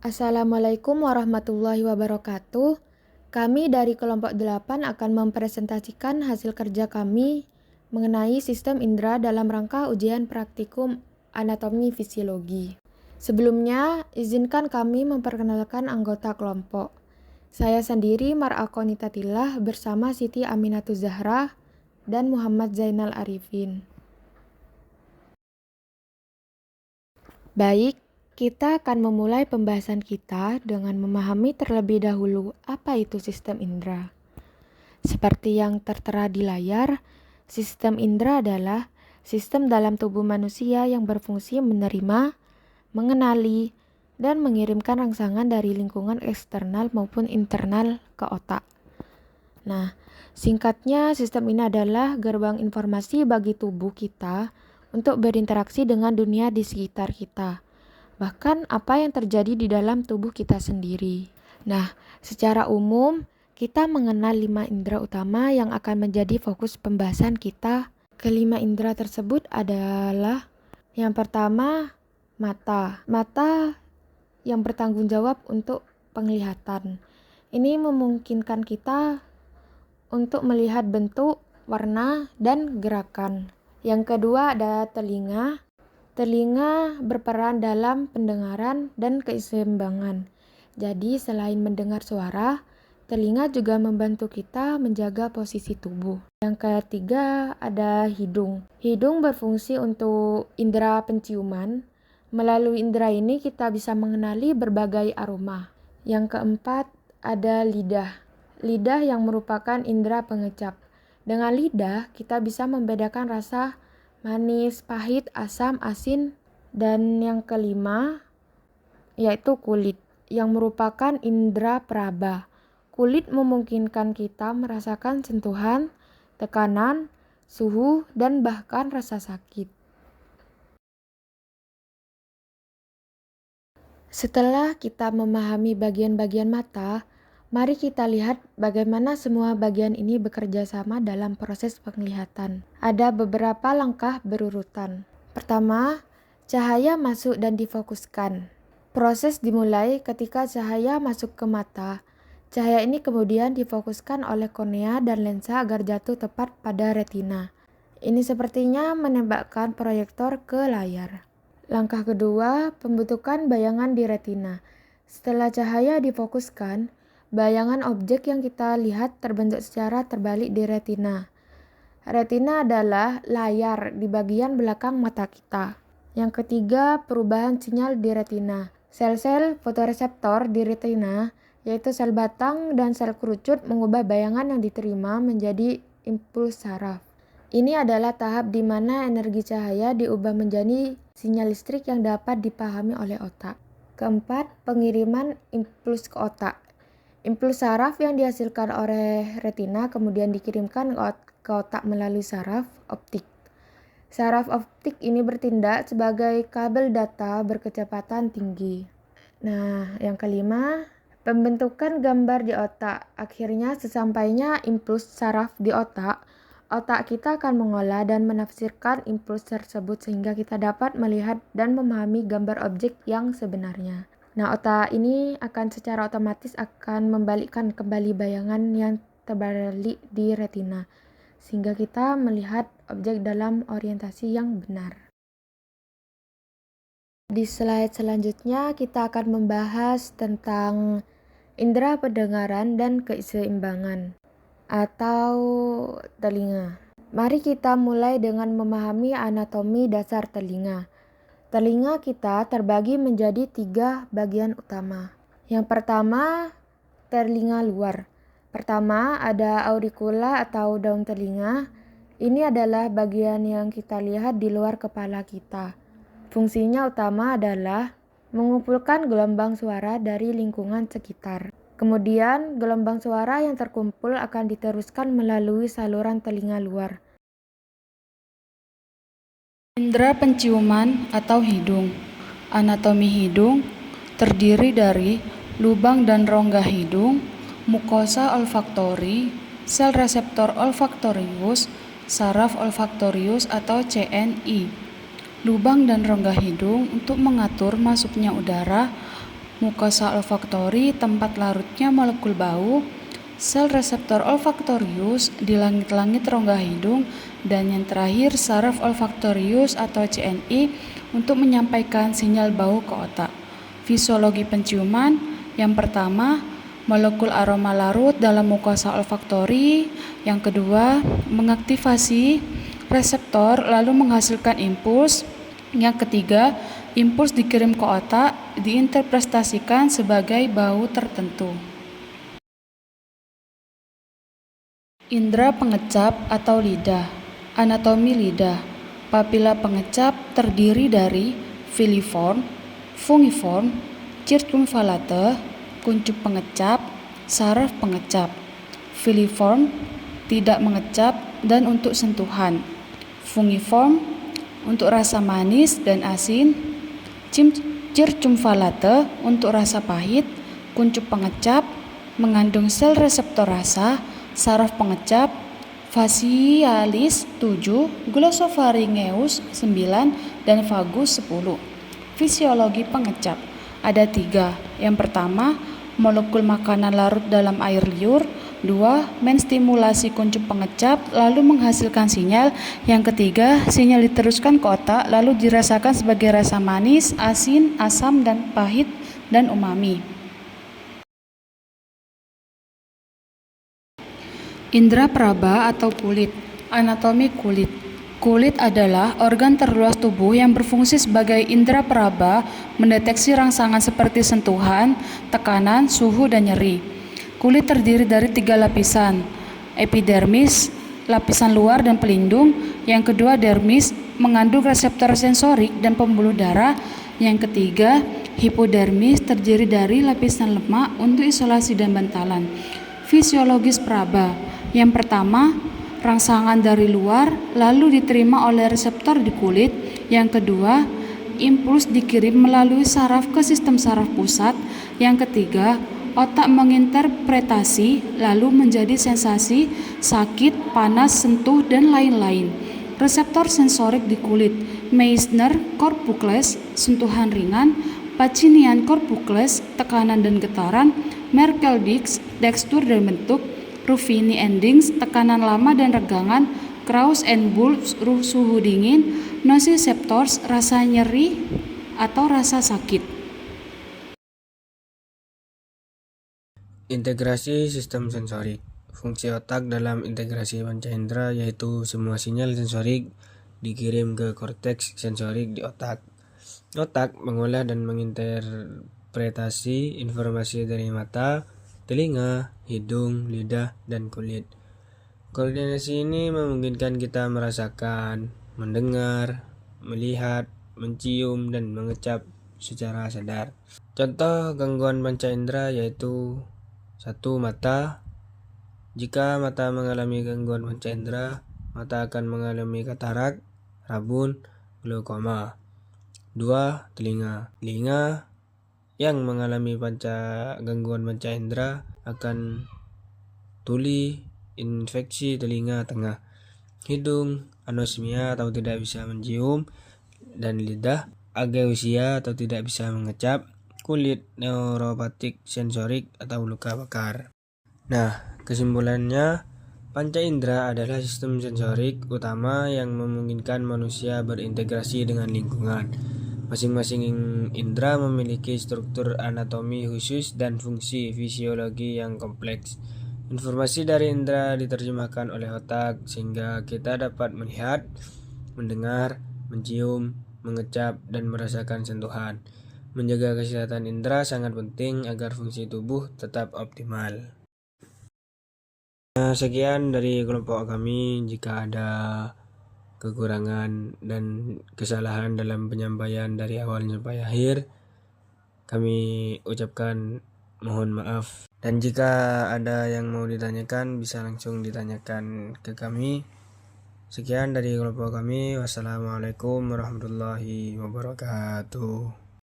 Assalamualaikum warahmatullahi wabarakatuh. Kami dari kelompok 8 akan mempresentasikan hasil kerja kami mengenai sistem indera dalam rangka ujian praktikum anatomi fisiologi. Sebelumnya, izinkan kami memperkenalkan anggota kelompok. Saya sendiri Mar'ako Nitatillah bersama Siti Aminatuz Zahra dan Muhammad Zainal Arifin. Baik, kita akan memulai pembahasan kita dengan memahami terlebih dahulu apa itu sistem indera. Seperti yang tertera di layar, sistem indera adalah sistem dalam tubuh manusia yang berfungsi menerima, mengenali, dan mengirimkan rangsangan dari lingkungan eksternal maupun internal ke otak. Nah, singkatnya sistem ini adalah gerbang informasi bagi tubuh kita untuk berinteraksi dengan dunia di sekitar kita. Bahkan apa yang terjadi di dalam tubuh kita sendiri. Nah, secara umum kita mengenal 5 indera utama yang akan menjadi fokus pembahasan kita. Kelima indera tersebut adalah yang pertama, mata. Mata yang bertanggung jawab untuk penglihatan. Ini memungkinkan kita untuk melihat bentuk, warna, dan gerakan. Yang kedua ada telinga. Telinga berperan dalam pendengaran dan keseimbangan. Jadi selain mendengar suara, telinga juga membantu kita menjaga posisi tubuh. Yang ketiga ada hidung. Hidung berfungsi untuk indera penciuman. Melalui indera ini kita bisa mengenali berbagai aroma. Yang keempat ada lidah. Lidah yang merupakan indera pengecap. Dengan lidah kita bisa membedakan rasa manis, pahit, asam, asin. Dan yang kelima yaitu kulit yang merupakan indera peraba. Kulit memungkinkan kita merasakan sentuhan, tekanan, suhu, dan bahkan rasa sakit. Setelah kita memahami bagian-bagian mata, mari kita lihat bagaimana semua bagian ini bekerja sama dalam proses penglihatan. Ada beberapa langkah berurutan. Pertama, cahaya masuk dan difokuskan. Proses dimulai ketika cahaya masuk ke mata. Cahaya ini kemudian difokuskan oleh kornea dan lensa agar jatuh tepat pada retina. Ini sepertinya menembakkan proyektor ke layar. Langkah kedua, pembentukan bayangan di retina. Setelah cahaya difokuskan, bayangan objek yang kita lihat terbentuk secara terbalik di retina. Retina adalah layar di bagian belakang mata kita. Yang ketiga, perubahan sinyal di retina. Sel-sel fotoreseptor di retina, yaitu sel batang dan sel kerucut, mengubah bayangan yang diterima menjadi impuls saraf. Ini adalah tahap di mana energi cahaya diubah menjadi sinyal listrik yang dapat dipahami oleh otak. Keempat, pengiriman impuls ke otak. Impuls saraf yang dihasilkan oleh retina kemudian dikirimkan ke otak melalui saraf optik. Saraf optik ini bertindak sebagai kabel data berkecepatan tinggi. Nah, yang kelima, pembentukan gambar di otak. Akhirnya sesampainya impuls saraf di otak, otak kita akan mengolah dan menafsirkan impuls tersebut sehingga kita dapat melihat dan memahami gambar objek yang sebenarnya. Nah, otak ini akan secara otomatis akan membalikkan kembali bayangan yang terbalik di retina, sehingga kita melihat objek dalam orientasi yang benar. Di slide selanjutnya kita akan membahas tentang indera pendengaran dan keseimbangan atau telinga. Mari kita mulai dengan memahami anatomi dasar telinga. Telinga kita terbagi menjadi 3 bagian utama. Yang pertama, telinga luar. Pertama, ada auricula atau daun telinga. Ini adalah bagian yang kita lihat di luar kepala kita. Fungsinya utama adalah mengumpulkan gelombang suara dari lingkungan sekitar. Kemudian, gelombang suara yang terkumpul akan diteruskan melalui saluran telinga luar. Indera penciuman atau hidung. Anatomi hidung terdiri dari lubang dan rongga hidung, mukosa olfaktori, sel reseptor olfaktorius, saraf olfaktorius atau CNI. Lubang dan rongga hidung untuk mengatur masuknya udara, mukosa olfaktori tempat larutnya molekul bau, sel reseptor olfaktorius di langit-langit rongga hidung, dan yang terakhir saraf olfaktorius atau CNI untuk menyampaikan sinyal bau ke otak. Fisiologi penciuman, yang pertama, molekul aroma larut dalam mukosa olfaktori. Yang kedua, mengaktifasi reseptor lalu menghasilkan impuls. Yang ketiga, impuls dikirim ke otak, diinterpretasikan sebagai bau tertentu. Indra pengecap atau lidah. Anatomi lidah. Papila pengecap terdiri dari filiform, fungiform, circumvallate, kuncup pengecap, saraf pengecap. Filiform tidak mengecap dan untuk sentuhan. Fungiform untuk rasa manis dan asin. Circumvallate untuk rasa pahit. Kuncup pengecap mengandung sel reseptor rasa. Saraf pengecap facialis 7, glossopharyngeus 9, dan vagus 10. Fisiologi pengecap ada 3. Yang pertama, molekul makanan larut dalam air liur. 2. Menstimulasi kuncup pengecap lalu menghasilkan sinyal. Yang ketiga, sinyal diteruskan ke otak lalu dirasakan sebagai rasa manis, asin, asam, dan pahit, dan umami. Indra peraba atau kulit. Anatomi kulit. Kulit adalah organ terluas tubuh yang berfungsi sebagai indra peraba, mendeteksi rangsangan seperti sentuhan, tekanan, suhu, dan nyeri. Kulit terdiri dari 3 lapisan, epidermis, lapisan luar dan pelindung. Yang kedua, dermis, mengandung reseptor sensorik dan pembuluh darah. Yang ketiga, hipodermis, terdiri dari lapisan lemak untuk isolasi dan bantalan. Fisiologis peraba. Yang pertama, rangsangan dari luar lalu diterima oleh reseptor di kulit. Yang kedua, impuls dikirim melalui saraf ke sistem saraf pusat. Yang ketiga, otak menginterpretasi lalu menjadi sensasi, sakit, panas, sentuh, dan lain-lain. Reseptor sensorik di kulit, Meissner corpuscles, sentuhan ringan, Pacinian corpuscles, tekanan dan getaran, Merkel-Dix, tekstur dan bentuk, Ruffini endings, tekanan lama dan regangan, Krause and Bulls, suhu dingin, nociceptors, rasa nyeri atau rasa sakit. Integrasi sistem sensorik. Fungsi otak dalam integrasi panca indera yaitu semua sinyal sensorik dikirim ke korteks sensorik di otak. Otak mengolah dan menginterpretasi informasi dari mata, telinga, hidung, lidah, dan kulit. Koordinasi ini memungkinkan kita merasakan, mendengar, melihat, mencium, dan mengecap secara sadar. Contoh gangguan panca indera yaitu 1. Mata. Jika mata mengalami gangguan panca indera, mata akan mengalami katarak, rabun, glaukoma. 2. Telinga. Telinga yang mengalami gangguan panca indera akan tuli, infeksi telinga tengah. Hidung, anosmia atau tidak bisa mencium, dan lidah, ageusia atau tidak bisa mengecap. Kulit, neuropatik sensorik atau luka bakar. Nah, kesimpulannya, panca indera adalah sistem sensorik utama yang memungkinkan manusia berintegrasi dengan lingkungan. Masing-masing indera memiliki struktur anatomi khusus dan fungsi fisiologi yang kompleks. Informasi dari indera diterjemahkan oleh otak sehingga kita dapat melihat, mendengar, mencium, mengecap, dan merasakan sentuhan. Menjaga kesehatan indera sangat penting agar fungsi tubuh tetap optimal. Sekian dari kelompok kami. Jika ada kekurangan dan kesalahan dalam penyampaian dari awal sampai akhir, kami ucapkan mohon maaf. Dan jika ada yang mau ditanyakan, bisa langsung ditanyakan ke kami. Sekian dari kelompok kami. Wassalamualaikum warahmatullahi wabarakatuh.